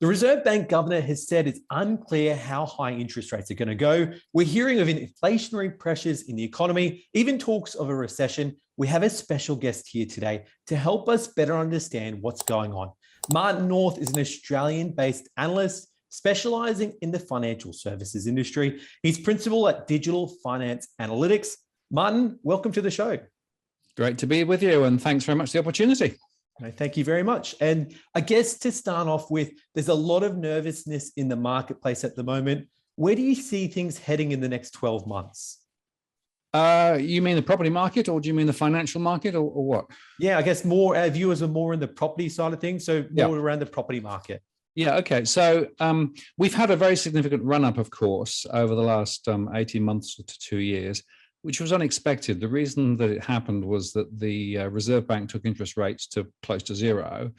The Reserve Bank governor has said it's unclear how high interest rates are going to go. We're hearing of inflationary pressures in the economy, even talks of a recession. We have a special guest here today to help us better understand what's going on. Martin North is an Australian-based analyst specializing in the financial services industry. He's principal at Digital Finance Analytics. Martin, welcome to the show. Great to be with you, and thanks very much for the opportunity. Thank you very much. And I guess to start off with, there's a lot of nervousness in the marketplace at the moment. Where do you see things heading in the next 12 months? You mean the property market, or do you mean the financial market, or what? Yeah, I guess more our viewers are more in the property side of things, so more around the property market. Yeah, okay. So we've had a very significant run-up, of course, over the last 18 months to 2 years, which was unexpected. The reason that it happened was that the Reserve Bank took interest rates to close to zero,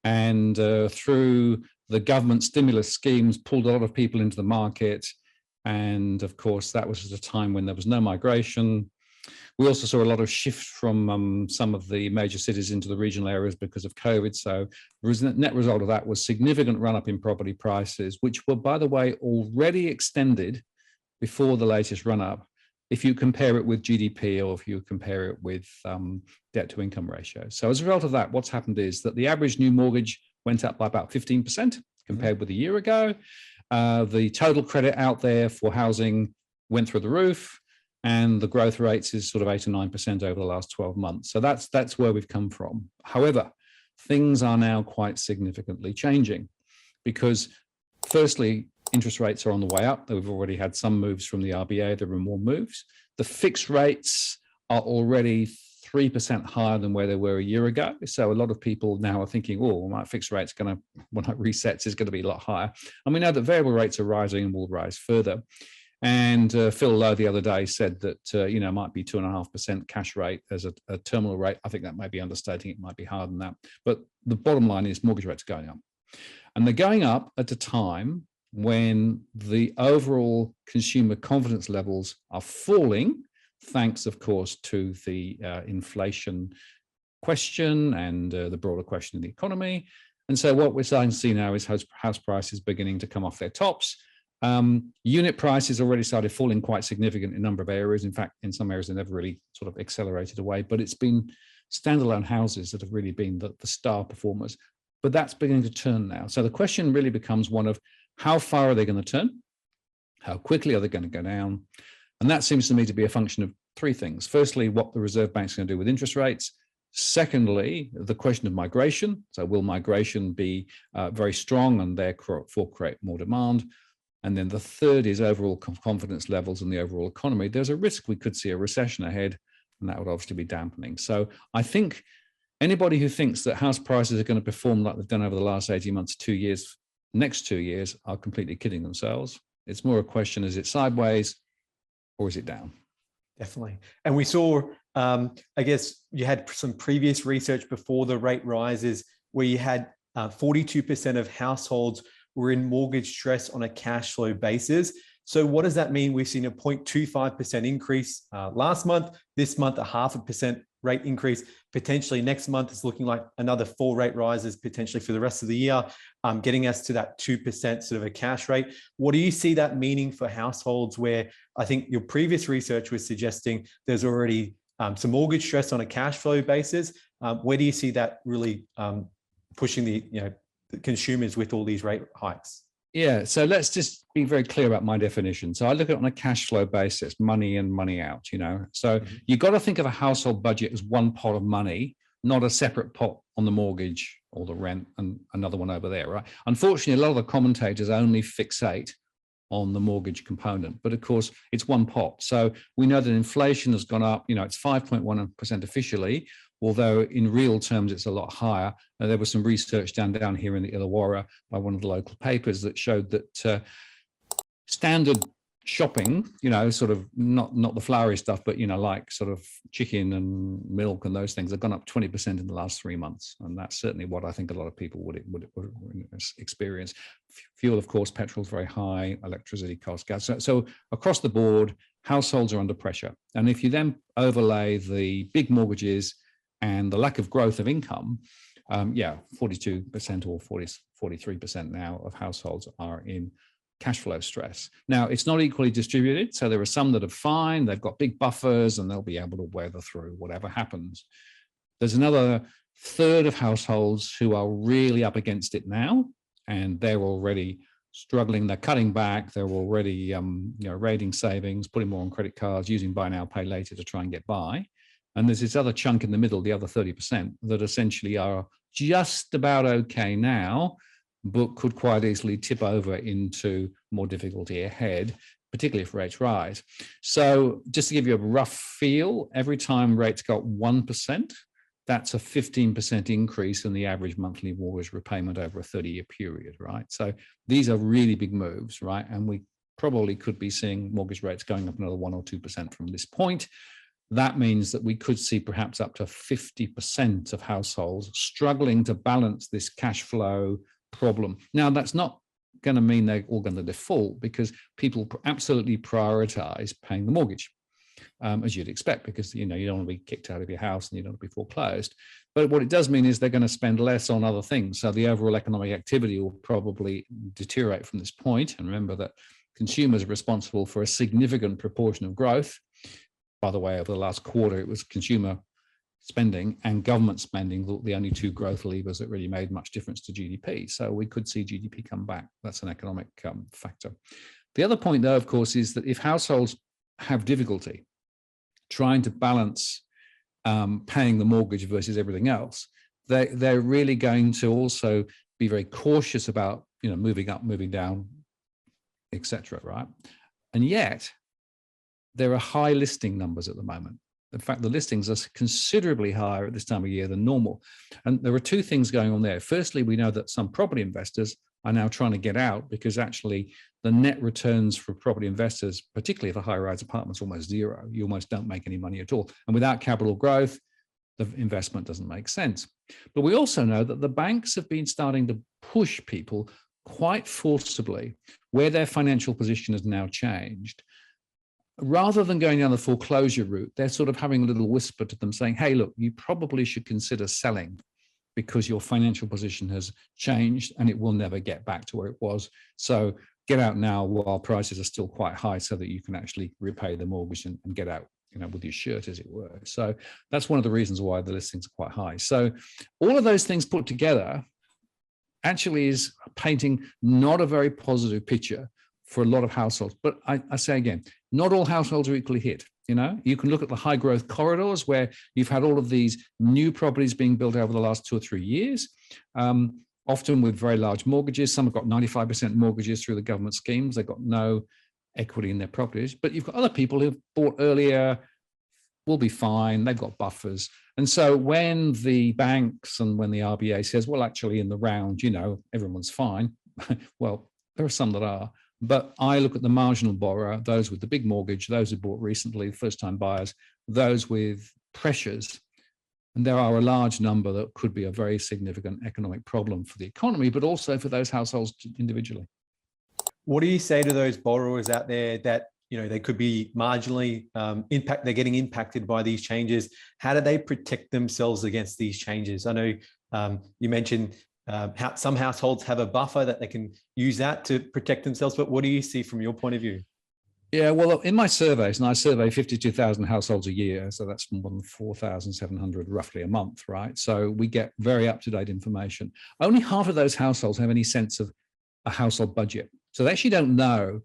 and through the government stimulus schemes, pulled a lot of people into the market. And of course, that was at a time when there was no migration. We also saw a lot of shift from some of the major cities into the regional areas because of COVID. So the net result of that was significant run-up in property prices, which were, by the way, already extended before the latest run-up, if you compare it with GDP or if you compare it with debt to income ratio. So as a result of that, what's happened is that the average new mortgage went up by about 15% compared with a year ago. The total credit out there for housing went through the roof, and the growth rates is sort of 8 to 9% over the last 12 months. So that's where we've come from. However, things are now quite significantly changing because, firstly, interest rates are on the way up. We've already had some moves from the RBA. There were more moves. The fixed rates are already 3% higher than where they were a year ago. So a lot of people now are thinking, oh, my fixed rate's going to, when it resets, is going to be a lot higher. And we know that variable rates are rising and will rise further. And Phil Lowe the other day said that, it might be 2.5% cash rate as a terminal rate. I think that might be understating. It might be higher than that. But the bottom line is mortgage rates are going up. And they're going up at a time when the overall consumer confidence levels are falling, thanks, of course, to the inflation question and the broader question in the economy. And so what we're starting to see now is house prices beginning to come off their tops. Unit prices already started falling quite significant in a number of areas. In fact, in some areas, they never really sort of accelerated away, but it's been standalone houses that have really been the star performers. But that's beginning to turn now. So the question really becomes one of how far are they going to turn? How quickly are they going to go down? And that seems to me to be a function of three things. Firstly, what the Reserve Bank's going to do with interest rates. Secondly, the question of migration. So will migration be very strong and therefore create more demand? And then the third is overall confidence levels in the overall economy. There's a risk we could see a recession ahead, and that would obviously be dampening. So I think anybody who thinks that house prices are going to perform like they've done over the last 18 months, 2 years, next 2 years, are completely kidding themselves. It's more a question, is it sideways or is it down? Definitely. And we saw, I guess you had some previous research before the rate rises where you had 42% of households were in mortgage stress on a cash flow basis. So what does that mean? We've seen a 0.25% increase last month. This month, a 0.5% rate increase. Potentially next month is looking like another 4 rate rises potentially for the rest of the year, getting us to that 2% sort of a cash rate. What do you see that meaning for households where I think your previous research was suggesting there's already some mortgage stress on a cash flow basis? Where do you see that really pushing the consumers with all these rate hikes? Yeah, so let's just be very clear about my definition. So I look at it on a cash flow basis, money in, money out, So you've got to think of a household budget as one pot of money, not a separate pot on the mortgage or the rent and another one over there, right? Unfortunately, a lot of the commentators only fixate on the mortgage component, but of course it's one pot. So we know that inflation has gone up, it's 5.1% officially, although in real terms it's a lot higher. There was some research down here in the Illawarra by one of the local papers that showed that standard shopping, sort of not the flowery stuff, but like sort of chicken and milk and those things have gone up 20% in the last 3 months, and that's certainly what I think a lot of people would experience. Fuel, of course, petrol is very high, electricity costs, gas. So across the board, households are under pressure, and if you then overlay the big mortgages and the lack of growth of income, 42% or 43% now of households are in cash flow stress. Now, it's not equally distributed. So there are some that are fine. They've got big buffers and they'll be able to weather through whatever happens. There's another third of households who are really up against it now, and they're already struggling. They're cutting back. They're already raiding savings, putting more on credit cards, using buy now, pay later to try and get by. And there's this other chunk in the middle, the other 30%, that essentially are just about okay now, but could quite easily tip over into more difficulty ahead, particularly if rates rise. So just to give you a rough feel, every time rates got 1%, that's a 15% increase in the average monthly mortgage repayment over a 30-year period, right? So these are really big moves, right? And we probably could be seeing mortgage rates going up another 1 or 2% from this point. That means that we could see perhaps up to 50% of households struggling to balance this cash flow problem. Now, that's not going to mean they're all going to default, because people absolutely prioritize paying the mortgage, as you'd expect, because you don't want to be kicked out of your house and you don't want to be foreclosed. But what it does mean is they're going to spend less on other things. So the overall economic activity will probably deteriorate from this point. And remember that consumers are responsible for a significant proportion of growth. By the way, over the last quarter, it was consumer spending and government spending, the only two growth levers that really made much difference to GDP. So we could see GDP come back. That's an economic factor. The other point, though, of course, is that if households have difficulty trying to balance paying the mortgage versus everything else, they're really going to also be very cautious about moving up, moving down, etc. Right? And yet there are high listing numbers at the moment. In fact, the listings are considerably higher at this time of year than normal. And there are two things going on there. Firstly, we know that some property investors are now trying to get out, because actually the net returns for property investors, particularly for high-rise apartments, almost zero. You almost don't make any money at all. And without capital growth, the investment doesn't make sense. But we also know that the banks have been starting to push people quite forcibly where their financial position has now changed. Rather than going down the foreclosure route, they're sort of having a little whisper to them saying, hey, look, you probably should consider selling, because your financial position has changed and it will never get back to where it was. So get out now while prices are still quite high, so that you can actually repay the mortgage and get out, with your shirt, as it were. So that's one of the reasons why the listings are quite high. So all of those things put together actually is painting not a very positive picture for a lot of households. But I say again, not all households are equally hit. You can look at the high growth corridors where you've had all of these new properties being built over the last 2 or 3 years, often with very large mortgages. Some have got 95% mortgages through the government schemes. They've got no equity in their properties. But you've got other people who've bought earlier, will be fine. They've got buffers. And so when the banks and when the RBA says, well, actually in the round, everyone's fine. Well, there are some that are. But I look at the marginal borrower, those with the big mortgage, those who bought recently, first-time buyers, those with pressures. And there are a large number that could be a very significant economic problem for the economy, but also for those households individually. What do you say to those borrowers out there that, they could be marginally they're getting impacted by these changes? How do they protect themselves against these changes? I know you mentioned how some households have a buffer that they can use that to protect themselves, but what do you see from your point of view? Yeah, well, in my surveys, and I survey 52,000 households a year, so that's more than 4,700 roughly a month, right? So we get very up-to-date information. Only half of those households have any sense of a household budget. So they actually don't know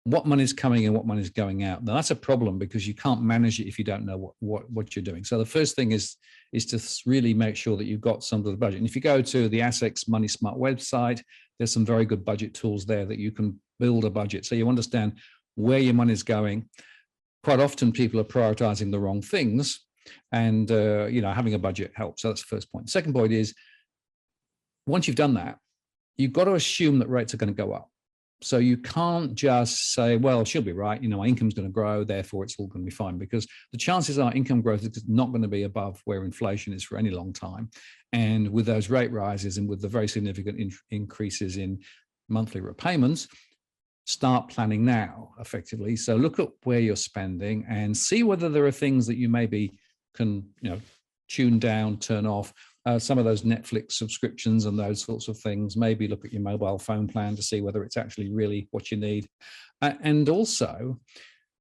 what money is coming in, what money is going out. Now that's a problem, because you can't manage it if you don't know what you're doing. So the first thing is to really make sure that you've got some of the budget. And if you go to the ASX Money Smart website, there's some very good budget tools there that you can build a budget, so you understand where your money is going. Quite often people are prioritizing the wrong things, and having a budget helps. So that's the first point. Second point is, once you've done that, you've got to assume that rates are going to go up. So you can't just say, well, she'll be right. My income's going to grow, therefore it's all going to be fine, because the chances are income growth is not going to be above where inflation is for any long time. And with those rate rises and with the very significant increases in monthly repayments, start planning now, effectively. So look at where you're spending and see whether there are things that you maybe can, tune down, turn off. some of those Netflix subscriptions and those sorts of things. Maybe look at your mobile phone plan to see whether it's actually really what you need. And also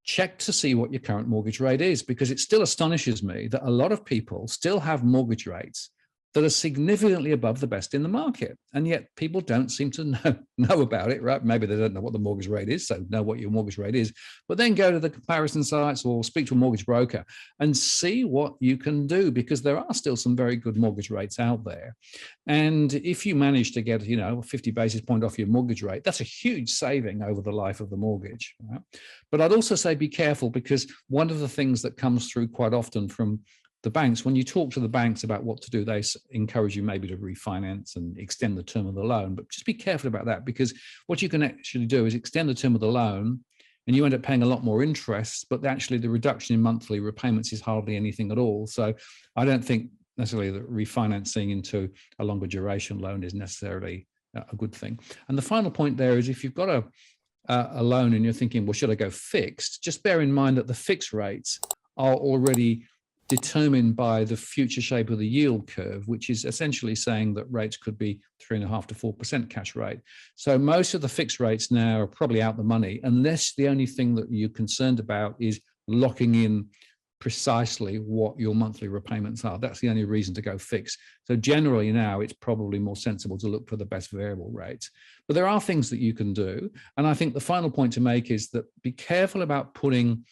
check to see what your current mortgage rate is, because it still astonishes me that a lot of people still have mortgage rates that are significantly above the best in the market. And yet people don't seem to know about it, right? Maybe they don't know what the mortgage rate is, so know what your mortgage rate is, but then go to the comparison sites or speak to a mortgage broker and see what you can do, because there are still some very good mortgage rates out there. And if you manage to get, 50 basis point off your mortgage rate, that's a huge saving over the life of the mortgage. Right? But I'd also say be careful, because one of the things that comes through quite often from the banks, when you talk to the banks about what to do, they encourage you maybe to refinance and extend the term of the loan. But just be careful about that, because what you can actually do is extend the term of the loan and you end up paying a lot more interest, but actually the reduction in monthly repayments is hardly anything at all. So I don't think necessarily that refinancing into a longer duration loan is necessarily a good thing. And the final point there is, if you've got a loan and you're thinking, well, should I go fixed? Just bear in mind that the fixed rates are already determined by the future shape of the yield curve, which is essentially saying that rates could be 3.5% to 4% cash rate. So most of the fixed rates now are probably out the money, unless the only thing that you're concerned about is locking in precisely what your monthly repayments are. That's the only reason to go fixed. So generally now it's probably more sensible to look for the best variable rates. But there are things that you can do. And I think the final point to make is that be careful about putting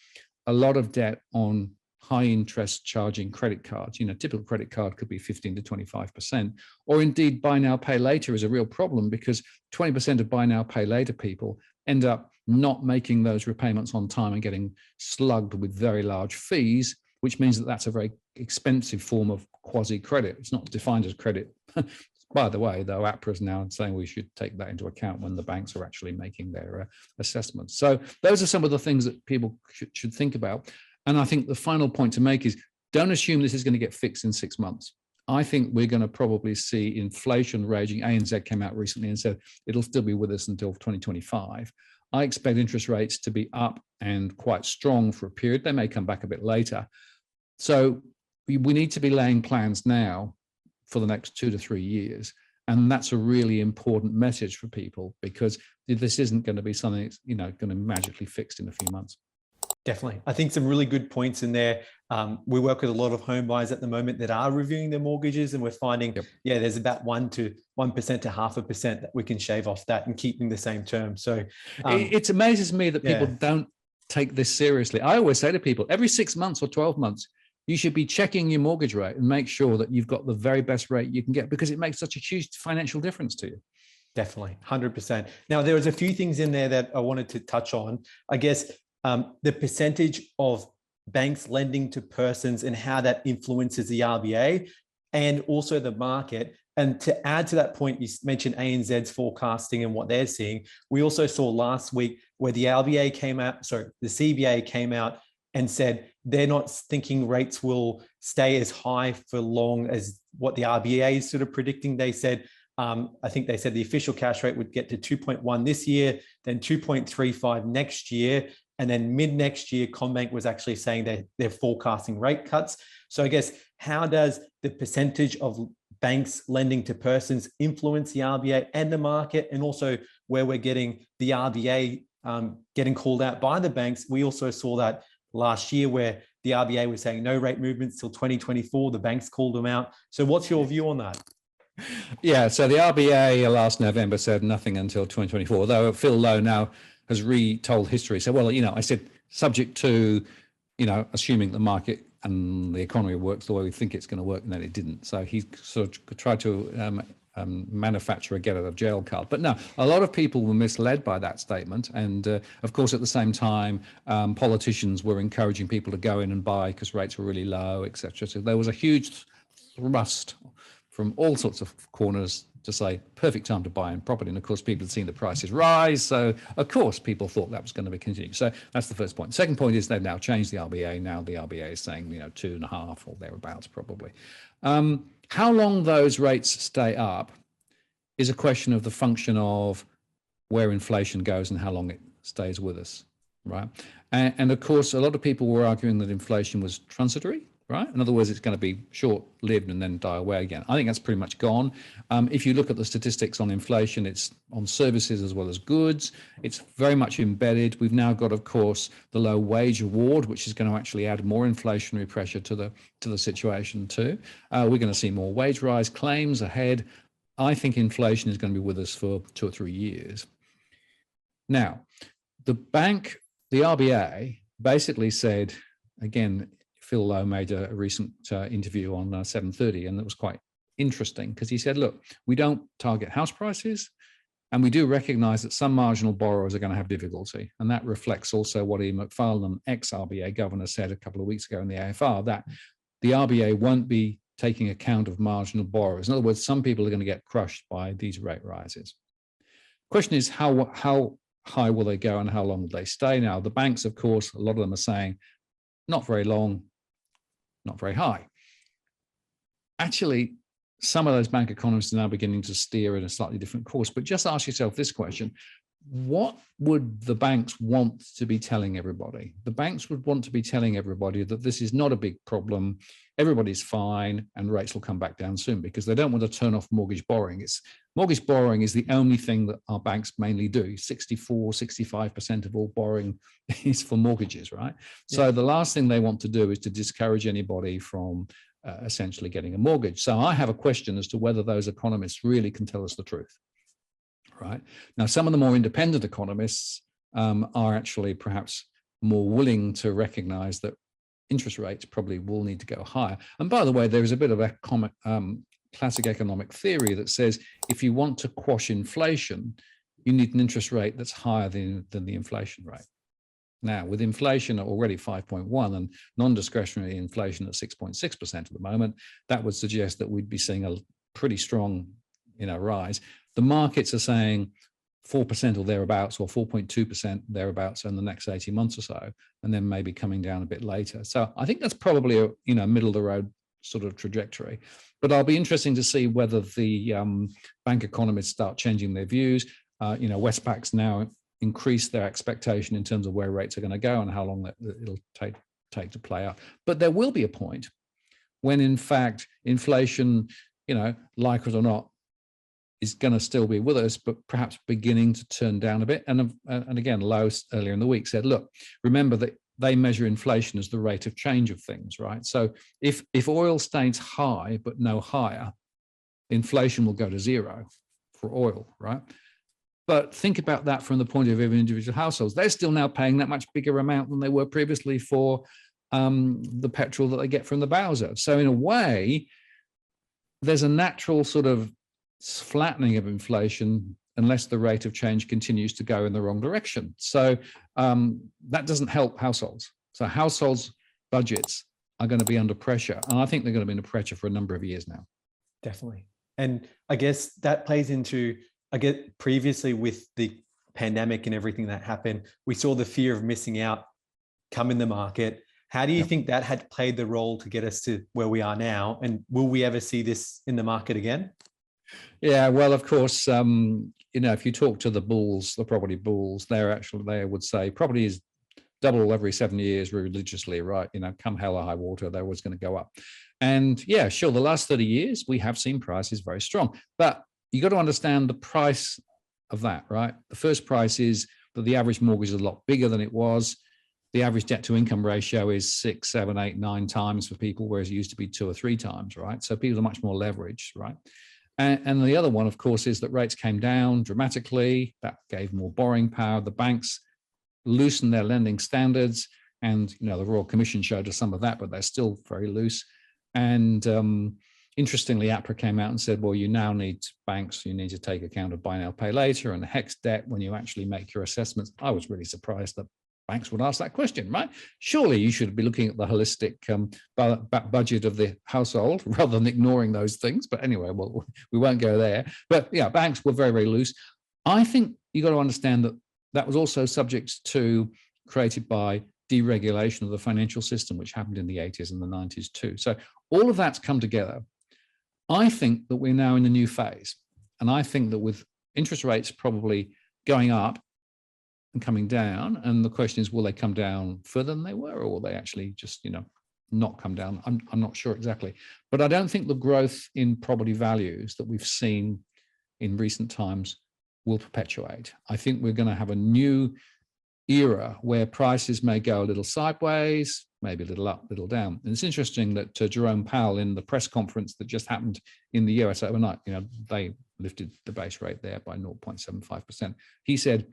a lot of debt on high interest charging credit cards. Typical credit card could be 15 to 25%, or indeed buy now, pay later is a real problem, because 20% of buy now, pay later people end up not making those repayments on time and getting slugged with very large fees, which means that that's a very expensive form of quasi credit. It's not defined as credit. By the way, though, APRA is now saying we should take that into account when the banks are actually making their assessments. So those are some of the things that people should think about. And I think the final point to make is, don't assume this is going to get fixed in 6 months. I think we're going to probably see inflation raging. ANZ came out recently and said it'll still be with us until 2025. I expect interest rates to be up and quite strong for a period. They may come back a bit later. So we need to be laying plans now for the next 2 to 3 years. And that's a really important message for people, because this isn't going to be something that's, going to magically fixed in a few months. Definitely. I think some really good points in there. We work with a lot of home buyers at the moment that are reviewing their mortgages, and we're finding, there's about 1% to 0.5% that we can shave off that and keeping the same term. So it amazes me that people don't take this seriously. I always say to people, every 6 months or 12 months, you should be checking your mortgage rate and make sure that you've got the very best rate you can get, because it makes such a huge financial difference to you. Definitely, 100%. Now, there was a few things in there that I wanted to touch on. I guess the percentage of banks lending to persons and how that influences the RBA and also the market. And to add to that point, you mentioned ANZ's forecasting and what they're seeing. We also saw last week where the CBA came out and said they're not thinking rates will stay as high for long as what the RBA is sort of predicting. They said, I think they said the official cash rate would get to 2.1 this year, then 2.35 next year. And then mid next year, CommBank was actually saying that they're forecasting rate cuts. So I guess, how does the percentage of banks lending to persons influence the RBA and the market? And also where we're getting the RBA getting called out by the banks. We also saw that last year where the RBA was saying no rate movements till 2024. The banks called them out. So what's your view on that? Yeah, so the RBA last November said nothing until 2024, though Phil Lowe now has retold history. So, well, I said subject to, assuming the market and the economy works the way we think it's going to work, and then it didn't. So he sort of tried to manufacture a get out of jail card. But no, a lot of people were misled by that statement. And of course, at the same time, politicians were encouraging people to go in and buy because rates were really low, etc. So there was a huge thrust from all sorts of corners to say perfect time to buy in property. And of course, people had seen the prices rise. So of course, people thought that was going to be continuing. So that's the first point. Second point is they've now changed the RBA. Now the RBA is saying, 2.5 or thereabouts probably. How long those rates stay up is a question of the function of where inflation goes and how long it stays with us, right? And of course, a lot of people were arguing that inflation was transitory. right? In other words, it's going to be short-lived and then die away again. I think that's pretty much gone. If you look at the statistics on inflation, it's on services as well as goods. It's very much embedded. We've now got, of course, the low wage award, which is going to actually add more inflationary pressure to the situation too. We're going to see more wage rise claims ahead. I think inflation is going to be with us for 2 or 3 years. Now, the RBA basically said, again, Phil Lowe made a recent interview on 7:30, and it was quite interesting because he said, look, we don't target house prices, and we do recognize that some marginal borrowers are going to have difficulty. And that reflects also what Ian Macfarlane, ex-RBA governor, said a couple of weeks ago in the AFR, that the RBA won't be taking account of marginal borrowers. In other words, some people are going to get crushed by these rate rises. Question is, how high will they go and how long will they stay? Now, the banks, of course, a lot of them are saying, not very long, not very high. Actually, some of those bank economists are now beginning to steer in a slightly different course. But just ask yourself this question: what would the banks want to be telling everybody? The banks would want to be telling everybody that this is not a big problem, everybody's fine, and rates will come back down soon, because they don't want to turn off mortgage borrowing. Mortgage borrowing is the only thing that our banks mainly do. 65% of all borrowing is for mortgages, right? Yeah. So the last thing they want to do is to discourage anybody from essentially getting a mortgage. So I have a question as to whether those economists really can tell us the truth, right? Now, some of the more independent economists are actually perhaps more willing to recognize that interest rates probably will need to go higher. And by the way, there is a bit of classic economic theory that says if you want to quash inflation, you need an interest rate that's higher than the inflation rate. Now, with inflation at already 5.1 and non-discretionary inflation at 6.6% at the moment, that would suggest that we'd be seeing a pretty strong, rise. The markets are saying 4% or thereabouts, or 4.2% thereabouts in the next 18 months or so, and then maybe coming down a bit later. So I think that's probably a middle of the road sort of trajectory. But I'll be interesting to see whether the bank economists start changing their views. Westpac's now increased their expectation in terms of where rates are going to go and how long it'll take to play out. But there will be a point when, in fact, inflation, like it or not, is going to still be with us, but perhaps beginning to turn down a bit. And again, Lowe earlier in the week said, look, remember that they measure inflation as the rate of change of things, right? So if oil stays high but no higher, inflation will go to zero for oil, right? But think about that from the point of view of individual households. They're still now paying that much bigger amount than they were previously for the petrol that they get from the Bowser. So in a way, there's a natural sort of flattening of inflation unless the rate of change continues to go in the wrong direction. So that doesn't help households. So households' budgets are going to be under pressure. And I think they're going to be under pressure for a number of years now. Definitely. And I guess that plays into, previously with the pandemic and everything that happened, we saw the fear of missing out come in the market. How do you think that had played the role to get us to where we are now? And will we ever see this in the market again? Yeah, well, of course, if you talk to the bulls, the property bulls, they would say property is double every 7 years religiously, right? Come hell or high water, they're always going to go up. And yeah, sure, the last 30 years, we have seen prices very strong. But you got to understand the price of that, right? The first price is that the average mortgage is a lot bigger than it was. The average debt to income ratio is 6, 7, 8, 9 times for people, whereas it used to be 2 or 3 times, right? So people are much more leveraged, right? And the other one, of course, is that rates came down dramatically. That gave more borrowing power. The banks loosened their lending standards, and the Royal Commission showed us some of that, but they're still very loose. And interestingly, APRA came out and said, well, you now need to take account of buy now, pay later and HEX debt when you actually make your assessments. I was really surprised that banks would ask that question, right? Surely you should be looking at the holistic budget of the household rather than ignoring those things. But anyway, well, we won't go there. But yeah, banks were very, very loose. I think you got to understand that that was also created by deregulation of the financial system, which happened in the 80s and the 90s too. So all of that's come together. I think that we're now in a new phase. And I think that with interest rates probably going up and coming down, and the question is, will they come down further than they were, or will they actually just, not come down. I'm not sure exactly, but I don't think the growth in property values that we've seen in recent times will perpetuate. I think we're going to have a new era where prices may go a little sideways, maybe a little up, little down. And it's interesting that Jerome Powell, in the press conference that just happened in the US overnight, they lifted the base rate there by 0.75%. He said,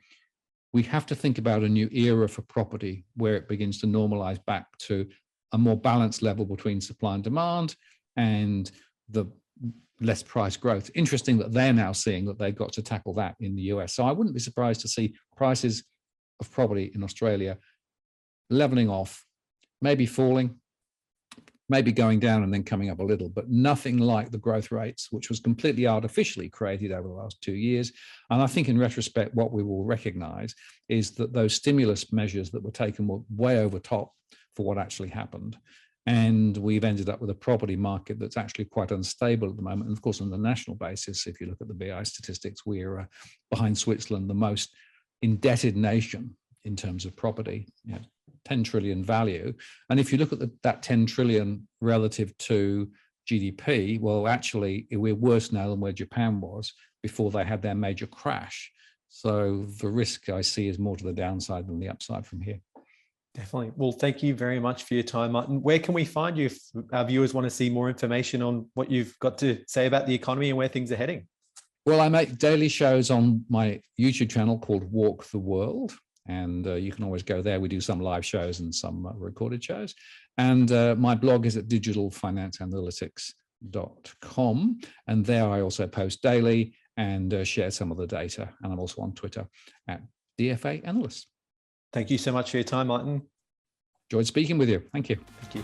we have to think about a new era for property where it begins to normalize back to a more balanced level between supply and demand and the less price growth. Interesting that they're now seeing that they've got to tackle that in the US. So I wouldn't be surprised to see prices of property in Australia leveling off, maybe falling, maybe going down and then coming up a little, but nothing like the growth rates, which was completely artificially created over the last 2 years. And I think in retrospect, what we will recognize is that those stimulus measures that were taken were way over top for what actually happened. And we've ended up with a property market that's actually quite unstable at the moment. And of course, on the national basis, if you look at the BI statistics, we're behind Switzerland, the most indebted nation in terms of property, 10 trillion value. And if you look at that 10 trillion relative to GDP, well, actually, we're worse now than where Japan was before they had their major crash. So the risk I see is more to the downside than the upside from here. Definitely. Well, thank you very much for your time, Martin. Where can we find you if our viewers want to see more information on what you've got to say about the economy and where things are heading? Well, I make daily shows on my YouTube channel called Walk the World, and you can always go there. We do some live shows and some recorded shows. And my blog is at digitalfinanceanalytics.com. And there I also post daily and share some of the data. And I'm also on Twitter at DFA Analyst. Thank you so much for your time, Martin. Enjoyed speaking with you. Thank you. Thank you.